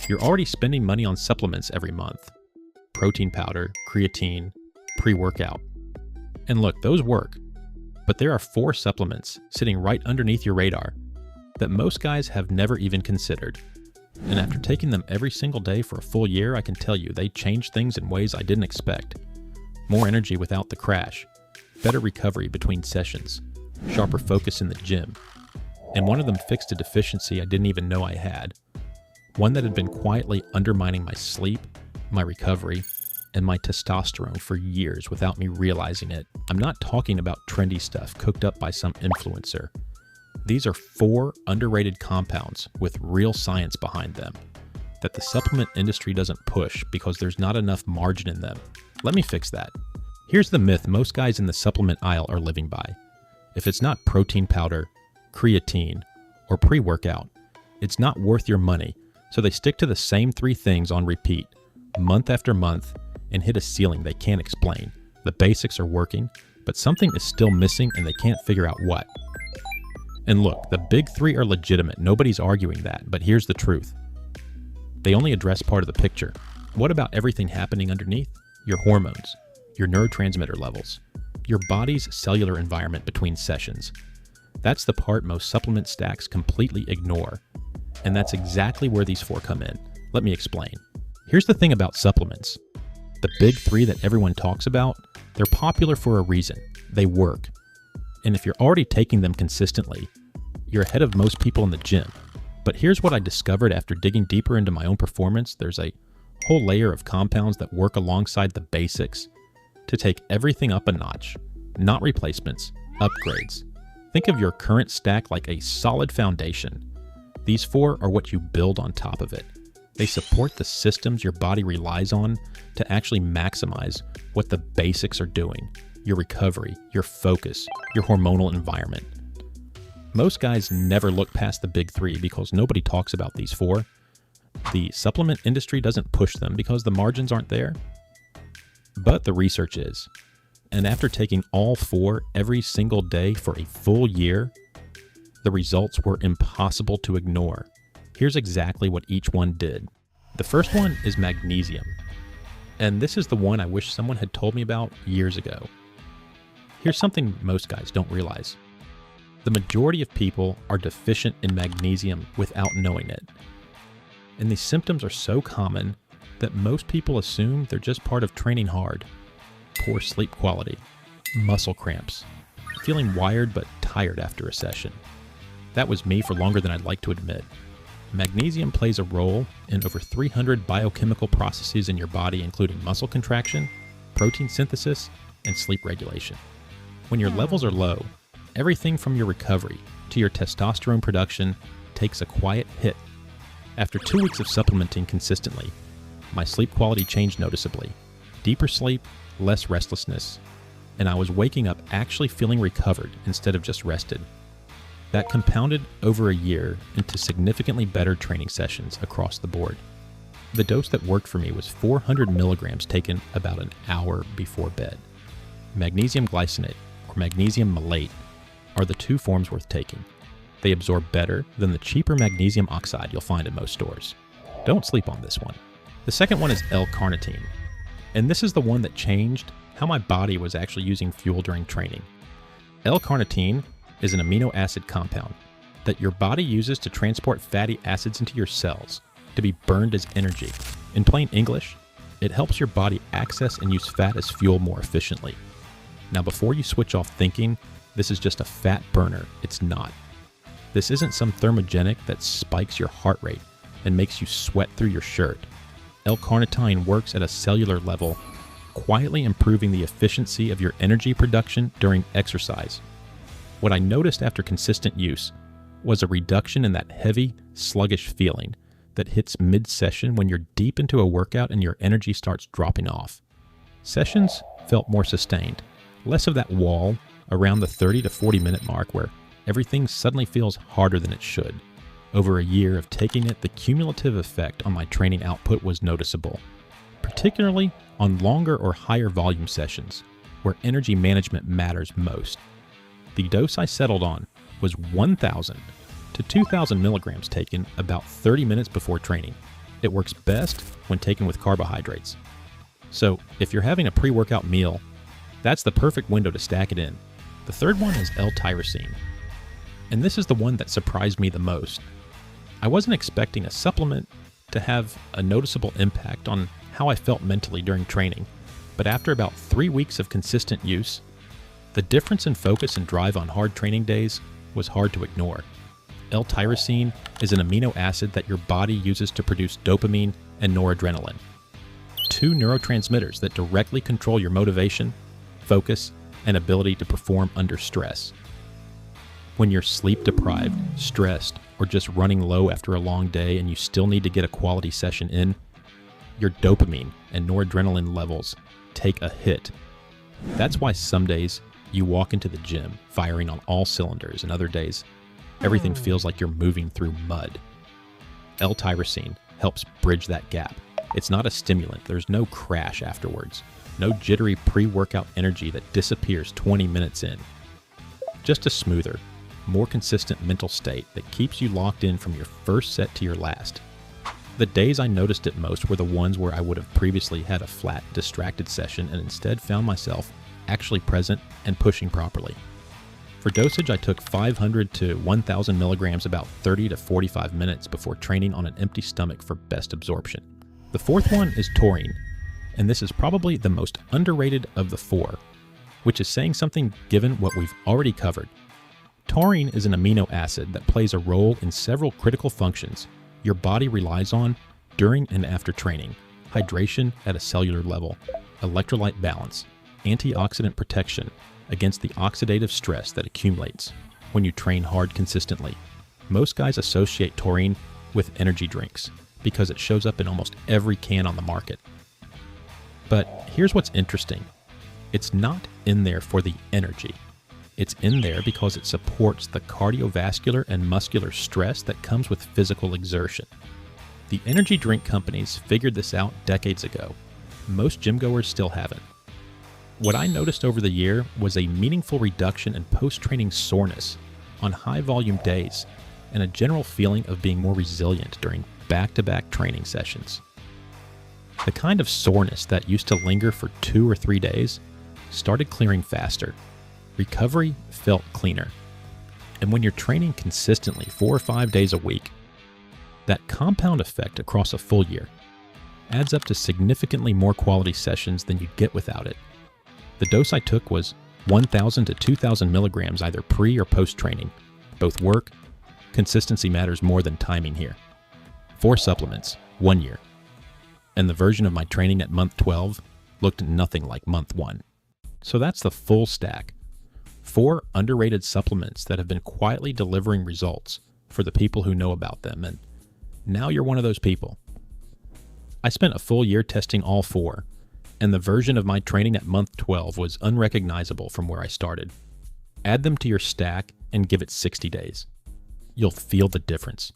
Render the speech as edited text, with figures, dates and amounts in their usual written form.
You're already spending money on supplements every month. Protein powder, creatine, pre-workout. And look, those work. But there are 4 supplements sitting right underneath your radar that most guys have never even considered. And after taking them every single day for a full year, I can tell you they changed things in ways I didn't expect. More energy without the crash, better recovery between sessions, sharper focus in the gym, and one of them fixed a deficiency I didn't even know I had. One that had been quietly undermining my sleep, my recovery, and my testosterone for years without me realizing it. I'm not talking about trendy stuff cooked up by some influencer. These are 4 underrated compounds with real science behind them that the supplement industry doesn't push because there's not enough margin in them. Let me fix that. Here's the myth most guys in the supplement aisle are living by. If it's not protein powder, creatine, or pre-workout, it's not worth your money, so they stick to the same 3 things on repeat, month after month, and hit a ceiling they can't explain. The basics are working, but something is still missing and they can't figure out what. And look, the big 3 are legitimate, nobody's arguing that, but here's the truth. They only address part of the picture. What about everything happening underneath? Your hormones, your neurotransmitter levels, your body's cellular environment between sessions. That's the part most supplement stacks completely ignore. And that's exactly where these 4 come in. Let me explain. Here's the thing about supplements. The big 3 that everyone talks about, they're popular for a reason. They work. And if you're already taking them consistently, you're ahead of most people in the gym. But here's what I discovered after digging deeper into my own performance. There's a whole layer of compounds that work alongside the basics to take everything up a notch. Not replacements, upgrades. Think of your current stack like a solid foundation. These 4 are what you build on top of it. They support the systems your body relies on to actually maximize what the basics are doing. Your recovery, your focus, your hormonal environment. Most guys never look past the big 3 because nobody talks about these 4. The supplement industry doesn't push them because the margins aren't there. But the research is. And after taking all 4 every single day for a full year, the results were impossible to ignore. Here's exactly what each one did. The first one is magnesium. And this is the one I wish someone had told me about years ago. Here's something most guys don't realize. The majority of people are deficient in magnesium without knowing it. And these symptoms are so common that most people assume they're just part of training hard. Poor sleep quality, muscle cramps, feeling wired but tired after a session. That was me for longer than I'd like to admit. Magnesium plays a role in over 300 biochemical processes in your body, including muscle contraction, protein synthesis, and sleep regulation. When your levels are low, everything from your recovery to your testosterone production takes a quiet hit. After 2 weeks of supplementing consistently, my sleep quality changed noticeably. Deeper sleep, less restlessness, and I was waking up actually feeling recovered instead of just rested. That compounded over a year into significantly better training sessions across the board. The dose that worked for me was 400 milligrams taken about an hour before bed. Magnesium glycinate, or magnesium malate, are the 2 forms worth taking. They absorb better than the cheaper magnesium oxide you'll find in most stores. Don't sleep on this one. The second one is L-Carnitine, and this is the one that changed how my body was actually using fuel during training. L-Carnitine is an amino acid compound that your body uses to transport fatty acids into your cells to be burned as energy. In plain English, it helps your body access and use fat as fuel more efficiently. Now, before you switch off thinking this is just a fat burner, it's not. This isn't some thermogenic that spikes your heart rate and makes you sweat through your shirt. L-Carnitine works at a cellular level, quietly improving the efficiency of your energy production during exercise. What I noticed after consistent use was a reduction in that heavy, sluggish feeling that hits mid-session when you're deep into a workout and your energy starts dropping off. Sessions felt more sustained, less of that wall around the 30 to 40 minute mark where everything suddenly feels harder than it should. Over a year of taking it, the cumulative effect on my training output was noticeable, particularly on longer or higher volume sessions where energy management matters most. The dose I settled on was 1,000 to 2,000 milligrams taken about 30 minutes before training. It works best when taken with carbohydrates. So if you're having a pre-workout meal, that's the perfect window to stack it in. The third one is L-Tyrosine. And this is the one that surprised me the most. I wasn't expecting a supplement to have a noticeable impact on how I felt mentally during training, but after about 3 weeks of consistent use, the difference in focus and drive on hard training days was hard to ignore. L-Tyrosine is an amino acid that your body uses to produce dopamine and noradrenaline, two neurotransmitters that directly control your motivation, focus, and ability to perform under stress. When you're sleep deprived, stressed, or just running low after a long day and you still need to get a quality session in, your dopamine and noradrenaline levels take a hit. That's why some days you walk into the gym firing on all cylinders, and other days everything feels like you're moving through mud. L-Tyrosine helps bridge that gap. It's not a stimulant. There's no crash afterwards. No jittery pre-workout energy that disappears 20 minutes in. Just a smoother, more consistent mental state that keeps you locked in from your first set to your last. The days I noticed it most were the ones where I would have previously had a flat, distracted session and instead found myself actually present and pushing properly. For dosage, I took 500 to 1,000 milligrams about 30 to 45 minutes before training on an empty stomach for best absorption. The fourth one is taurine, and this is probably the most underrated of the four, which is saying something given what we've already covered. Taurine is an amino acid that plays a role in several critical functions your body relies on during and after training: hydration at a cellular level, electrolyte balance, antioxidant protection against the oxidative stress that accumulates when you train hard consistently. Most guys associate taurine with energy drinks because it shows up in almost every can on the market. But here's what's interesting. It's not in there for the energy. It's in there because it supports the cardiovascular and muscular stress that comes with physical exertion. The energy drink companies figured this out decades ago. Most gym goers still haven't. What I noticed over the year was a meaningful reduction in post-training soreness on high-volume days and a general feeling of being more resilient during back-to-back training sessions. The kind of soreness that used to linger for 2 or 3 days started clearing faster. Recovery felt cleaner. And when you're training consistently 4 or 5 days a week, that compound effect across a full year adds up to significantly more quality sessions than you'd get without it. The dose I took was 1,000 to 2,000 milligrams either pre or post-training. Both work. Consistency matters more than timing here. 4 supplements, 1 year. And the version of my training at month 12 looked nothing like month 1. So that's the full stack. 4 underrated supplements that have been quietly delivering results for the people who know about them, and now you're one of those people. I spent a full year testing all 4, and the version of my training at month 12 was unrecognizable from where I started. Add them to your stack and give it 60 days. You'll feel the difference.